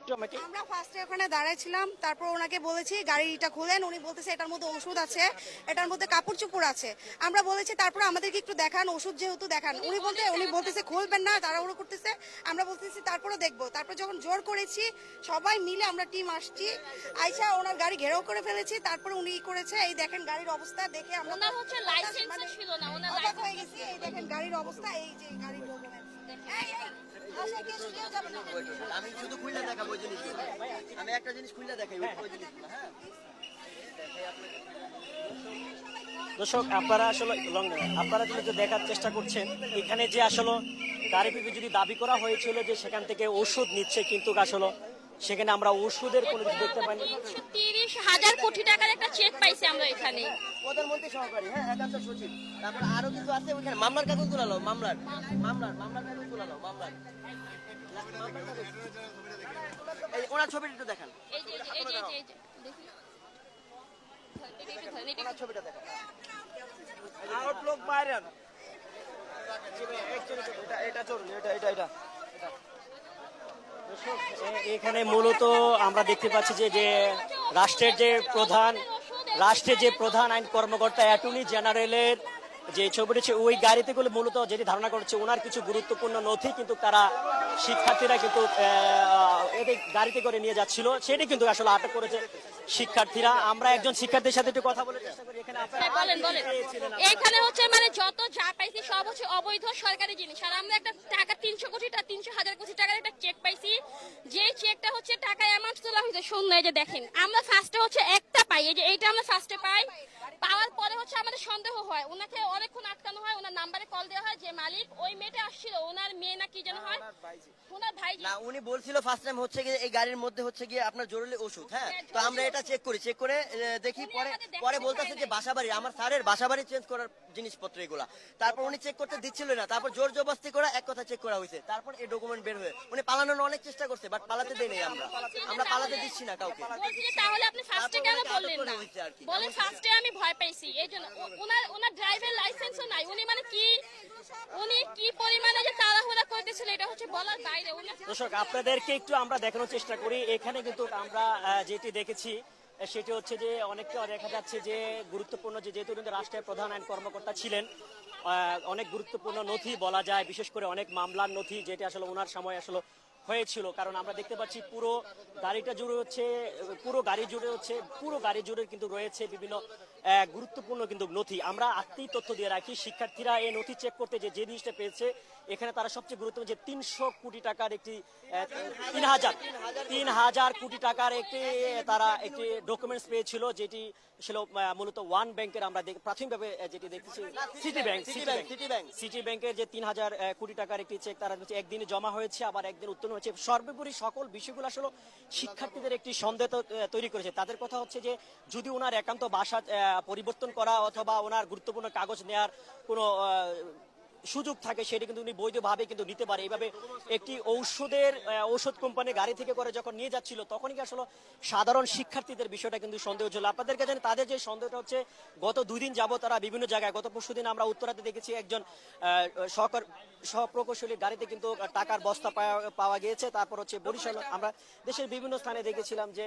একটু আমাকে। আমরা ফার্স্টে ওখানে দাঁড়াইছিলাম, তারপর ওনাকে বলেছি গাড়িটা খুলেন, উনি বলতেছে এটার মধ্যে ওষুধ আছে, এটার মধ্যে কাপড় চোপড় আছে। আমরা বলেছি তারপর আমাদেরকে একটু দেখান, ওষুধ যেহেতু দেখান। উনি বলতেছে খুলবেন না, তাড়াহুড়ো করতেছে। আমরা বলতেছি তারপরে দেখবো। তারপর যখন জোর করেছি সবাই মিলে আমরা টিম আসছি, আইসা ওনার গাড়ি ঘেরাও করে ফেলেছি। তারপরে উনি করেছে, এই দেখেন গাড়ির অবস্থা দেখে আমরা ওনার হচ্ছে লাইসেন্স ছিল না, ওনার অবাক হয়ে গেছি। এই দেখেন গাড়ির অবস্থা, এই যে গাড়ির ডকুমেন্টস। আমি শুধু খুলে দেখাবো ওই জিনিসগুলো, আমি একটা জিনিস খুলে দেখাই ওই জিনিসগুলো। হ্যাঁ দর্শক আপনারা আসলে আপনারা যদি দেখার চেষ্টা করছেন এখানে যে আসলে গাড়ি থেকে যদি দাবি করা হয়েছিল যে সেখান থেকে ওষুধ নিচ্ছে, কিন্তু আসলে সেখানে আমরা ওষুধের কোনো কিছু দেখতে পাইনি। ৩০,০০০ কোটি টাকার একটা চেক পাইছি আমরা এখানে। প্রধানমন্ত্রী সহকারী, হ্যাঁ একান্ত সচিব, তারপর আরো কিছু আছে ওইখানে। মামলার কাগজ তুলালো, মামলার কাগজ তুলালো, মামলার। এই ওনার ছবিটা একটু দেখান, এই যে দেখি ওনার ছবিটা দেখান। আউটলুক বাইরেন এটা চলুন, এটা এখানে মূলত আমরা দেখতে পাচ্ছি যে রাষ্ট্রের যে প্রধান আইন কর্মকর্তা অ্যাটর্নি জেনারেলের যে ছবিটি ওই গাড়িতে গুলো মূলত যেটি ধারণা করছে ওনার কিছু গুরুত্বপূর্ণ নথি কিন্তু তারা শিক্ষার্থীরা কিন্তু গাড়িতে করে নিয়ে যাচ্ছিল, সেটি কিন্তু আসলে আটক করেছে শিক্ষার্থীরা। আমরা একজন শিক্ষার্থীর সাথে একটু কথা বলে চেষ্টা করি। বলেন এখানে হচ্ছে মানে যত যা পাইছি সব হচ্ছে অবৈধ সরকারি জিনিস। আর আমরা একটা টাকা ৩০০,০০০ কোটি টাকার একটা চেক পাইছি, যে চেকটা হচ্ছে টাকা অ্যামাউন্ট তোলা হয়েছে শূন্য। এই যে দেখেন আমরা ফার্স্টে হচ্ছে একটা পাই, এই যে এইটা আমরা ফার্স্টে পাই। পাওয়ার পরে হচ্ছে আমাদের সন্দেহ হয়, ওনাকে অনেকক্ষণ আটকানো হয়, ওনার নাম্বারে কল দেওয়া হয় যে মালিক ওই মেয়েটা আসছিল, ওনার মেয়ে না কি যেন হয়, ওনার ভাই না উনি বলছিল ফার্স্ট টাইম হচ্ছে গিয়ে এই গাড়ির মধ্যে হচ্ছে গিয়ে আপনার জরুরি ওষুধ। হ্যাঁ তো আমরা এটা চেক করে দেখি, পরে বলতেছে যে বাসাবাড়ি, আমার স্যারের বাসাবাড়ি চেঞ্জ করার জিনিসপত্র এগুলা। তারপর উনি চেক করতে দিচ্ছিল না, তারপর জোর জবরদস্তি করে এক কথা চেক করা হয়েছে, তারপর এই ডকুমেন্ট বের হয়ে উনি পালানোর অনেক চেষ্টা করছে, বাট পালাতে দেয়নি। আমরা পালাতে দিচ্ছি না কাউকে। তাহলে আপনি ফার্স্টে কেন বললেন না? বলেন ফার্স্টে আমি ভয় পাইছি, এই জন্য। ওনার ড্রাইভার লাইসেন্সও নাই, উনি মানে উনি কি পরিমাণে যে তাড়াহুড়া করতেছিল এটা হচ্ছে বলার বাইরে। দর্শক আপনাদেরকে একটু আমরা দেখানোর চেষ্টা করি। এখানে কিন্তু আমরা যেটি দেখেছি সেটি হচ্ছে যে অনেকটা দেখা যাচ্ছে যে গুরুত্বপূর্ণ যেহেতু কিন্তু রাষ্ট্রের প্রধান আইন কর্মকর্তা ছিলেন, অনেক গুরুত্বপূর্ণ নথি বলা যায়, বিশেষ করে অনেক মামলার নথি যেটি আসলে ওনার সময় আসলে হয়েছিল। কারণ আমরা দেখতে পাচ্ছি পুরো গাড়ি জুড়ে কিন্তু রয়েছে বিভিন্ন গুরুত্বপূর্ণ কিন্তু নথি। আমরা আত্মীয় তথ্য দিয়ে রাখি, শিক্ষার্থীরা এই নথি চেক করতে যে জিনিসটা পেয়েছে এখানে তারা সবচেয়ে গুরুত্বপূর্ণ যে 300 কোটি টাকার একটি 3,000 কোটি টাকার তারা একটি ডকুমেন্টস পেয়েছিল, যেটি ছিল মূলত ওয়ান ব্যাংকের। আমরা প্রাথমিকভাবে যেটি দেখতেছি সিটি ব্যাংকের যে 3,000 কোটি টাকার একটি চেক তারা একদিনে জমা হয়েছে, আবার একদিন উত্তোলন হয়েছে। সর্বোপরি সকল বিষয়গুলো আসলে শিক্ষার্থীদের একটি সন্দেহ তৈরি করেছে। তাদের কথা হচ্ছে যে যদি ওনার একান্ত বাসা পরিবর্তন করা অথবা ওনার গুরুত্বপূর্ণ কাগজ নেওয়ার কোনো সুযোগ থাকে সেটা কিন্তু উনি বৈধভাবে কিন্তু নিতে পারে। এইভাবে একটি ঔষধ কোম্পানি গাড়ি থেকে করে যখন নিয়ে যাচ্ছিল তখনই কি আসলে সাধারণ শিক্ষার্থীদের বিষয়টা কিন্তু সন্দেহ ছিল। আপনাদেরকে জানি তাদের যে সন্দেহটা হচ্ছে গত 2 দিন যাবত তারা বিভিন্ন জায়গায়, গত পরশুদিন আমরা উত্তরাতে দেখেছি একজন সহপ্রকৌশলী গাড়িতে কিন্তু টাকার বস্তা পাওয়া গিয়েছে। তারপর হচ্ছে বরিশাল, আমরা দেশের বিভিন্ন স্থানে দেখেছিলাম যে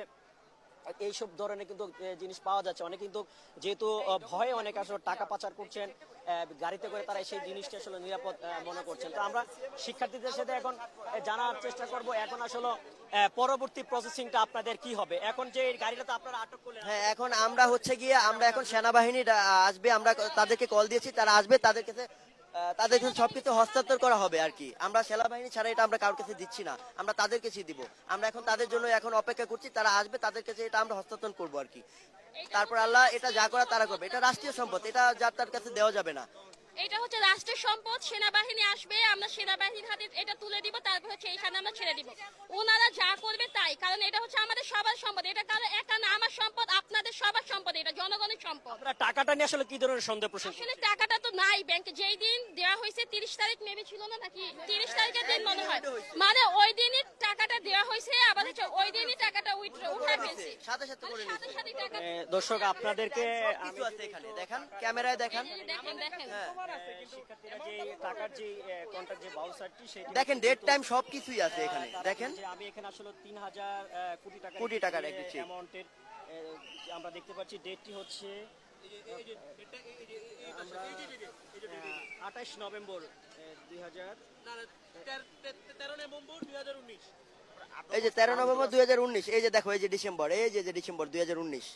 এইসব ধরনের কিন্তু জিনিস পাওয়া যাচ্ছে। অনেক কিন্তু যেহেতু ভয়ে অনেক আসলে টাকা পাচার করছেন গাড়িতে করে, তারা সেই জিনিসটা আসলে নিরাপদ মনে করছেন। তো আমরা শিক্ষার্থীদের সাথে এখন জানার চেষ্টা করব এখন আসলে পরবর্তী প্রসেসিংটা আপনাদের কি হবে। এখন যে গাড়িটা আপনারা আটক করলেন, হ্যাঁ এখন আমরা এখন সেনাবাহিনী আসবে, আমরা তাদেরকে কল দিয়েছি, তারা আসবে, তাদের কাছে সবকিছু হস্তান্তর করা হবে আর কি। আমরা সেনাবাহিনী ছাড়া এটা আমরা কারোর কাছে দিচ্ছি না, আমরা তাদের কাছে দিব। আমরা এখন তাদের জন্য এখন অপেক্ষা করছি, তারা আসবে, তাদের কাছে এটা আমরা হস্তান্তর করবো আর কি। তারপর আল্লাহ এটা যা করা তারা করবে। এটা রাষ্ট্রীয় সম্পদ, এটা যার তার কাছে দেওয়া যাবে না। এটা হচ্ছে রাষ্ট্রের সম্পদ, সেনাবাহিনী আসবে, আমরা সেনাবাহিনীর হাতে এটা তুলে দিব, তারপর হচ্ছে এখানে আমরা ছেড়ে দিব। ওনারা যা করবে তাই, কারণ এটা হচ্ছে আমাদের সবার সম্পদ, এটা কারণ একা না, আমার সম্পদ, আপনাদের সবার সম্পদ, এটা জনগণের সম্পদ। সম্পদ। আপনারা টাকাটা নিয়ে আসলে কি ধরনের সন্দেহ প্রশ্ন আসলে টাকাটা তো নাই ব্যাংকে, যেই দিন দেওয়া হয়েছে 30 তারিখ মেবি ছিল না নাকি 30 তারিখের দিন মনে হয়, মানে ওই দিনই টাকাটা দেওয়া হয়েছে, আবার হচ্ছে ওই দিনই টাকাটা উঠায় ফেলছি, সাথে সাথে করে সাথে নিচ্ছে। সাথে টাকা দর্শক আপনাদেরকে কিছু আছে এখানে, দেখান ক্যামেরায় দেখান, দেখেন দেখেন শিক্ষার্থীরা যে টাকার যে কন্ট্রাক্ট যে বাউচারটি সেটি দেখেন ডেট টাইম সবকিছুই আছে এখানে, তারা দেখেন যে আমি এখানে আসলে 3000 কোটি টাকার একটি চেক। অ্যামাউন্টের আমরা দেখতে পাচ্ছি ডেটটি হচ্ছে 28 নভেম্বর 2000 এই যে 13 নভেম্বর 2019, এই যে দেখো এই যে ডিসেম্বর, এই যে ডিসেম্বর 2019,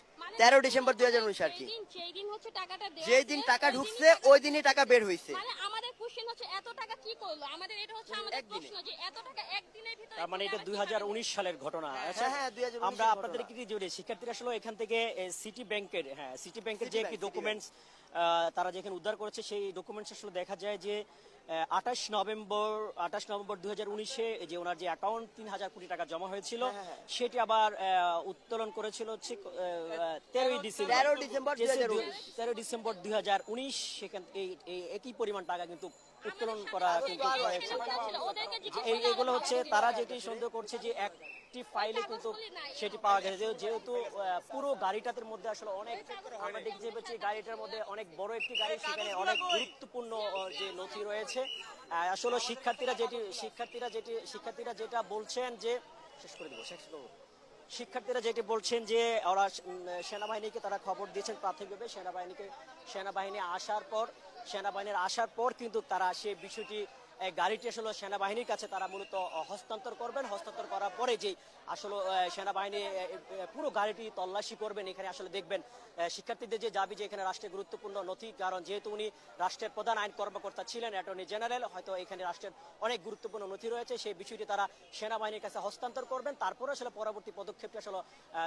13 ডিসেম্বর 2019 আর কি। যেই দিন হচ্ছে টাকাটা দেওয়া যেই দিন টাকা ঢুকছে ওই দিনই টাকা বের হইছে। মানে আমাদের কোশ্চেন হচ্ছে এত টাকা কি করলো, আমাদের এটা হচ্ছে আমাদের প্রশ্ন যে এত টাকা একদিনের ভিতরে তার মানে এটা 2019 সালের ঘটনা। আচ্ছা, হ্যাঁ, 2019 আমরা সালের আপনাদের ঘটনা। কি জুড়ে শিক্ষার্থীরা আসলে এখান থেকে সিটি ব্যাংকের সিটি ব্যাংকের যে City একটি Bank, City ডকুমেন্টস তারা যেখানে উদ্ধার করেছে সেই ডকুমেন্টস আসলে দেখা যায় যে 28 নভেম্বর 2019-এ যে ওনার যে অ্যাকাউন্ট 3000 কোটি টাকা জমা হয়েছিল সেটি আবার উত্তোলন করেছিল হচ্ছে 13 ডিসেম্বর 13 ডিসেম্বর 2019, সেখান এই একই পরিমাণ টাকা কিন্তু উত্তোলন করা কিন্তু হয়েছে। ওদেরকে এগুলো হচ্ছে তারা যেটি সন্দেহ করছে যে একটি ফাইলে কিন্তু সেটি পাওয়া গেছে, যেহেতু পুরো গাড়িটার মধ্যে আসলে অনেক আমরা দেখতে পাচ্ছি গাড়িটার মধ্যে অনেক বড় একটি গাড়ি, সেখানে অনেক গুরুত্বপূর্ণ যে নথি রয়েছে। আসলে শিক্ষার্থীরা যেটা বলছেন যে শেষ করবো। শিক্ষার্থীরা যেটি বলছেন যে ওরা সেনাবাহিনীকে তারা খবর দিয়েছেন প্রাথমিকভাবে, সেনাবাহিনীর আসার পর কিন্তু তারা সে বিষয়টি গাড়িটি আসলে সেনাবাহিনীর কাছে তারা মূলত হস্তান্তর করবেন। হস্তান্তর করার পরে যে আসলে সেনাবাহিনী পুরো গাড়িটি তল্লাশি করবেন। এখানে আসলে দেখবেন শিক্ষার্থীদের যে দাবি যে এখানে রাষ্ট্রের গুরুত্বপূর্ণ নথি, কারণ যেহেতু উনি রাষ্ট্রের প্রধান আইন কর্মকর্তা ছিলেন, অ্যাটর্নি জেনারেল, হয়তো এখানে রাষ্ট্রের অনেক গুরুত্বপূর্ণ নথি রয়েছে, সেই বিষয়টি তারা সেনাবাহিনীর কাছে হস্তান্তর করবেন। তারপরে আসলে পরবর্তী পদক্ষেপটি আসলে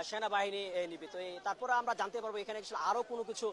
সেনাবাহিনী নিবে। তো তারপরে আমরা জানতে পারবো এখানে আসলে আরো কোনো কিছু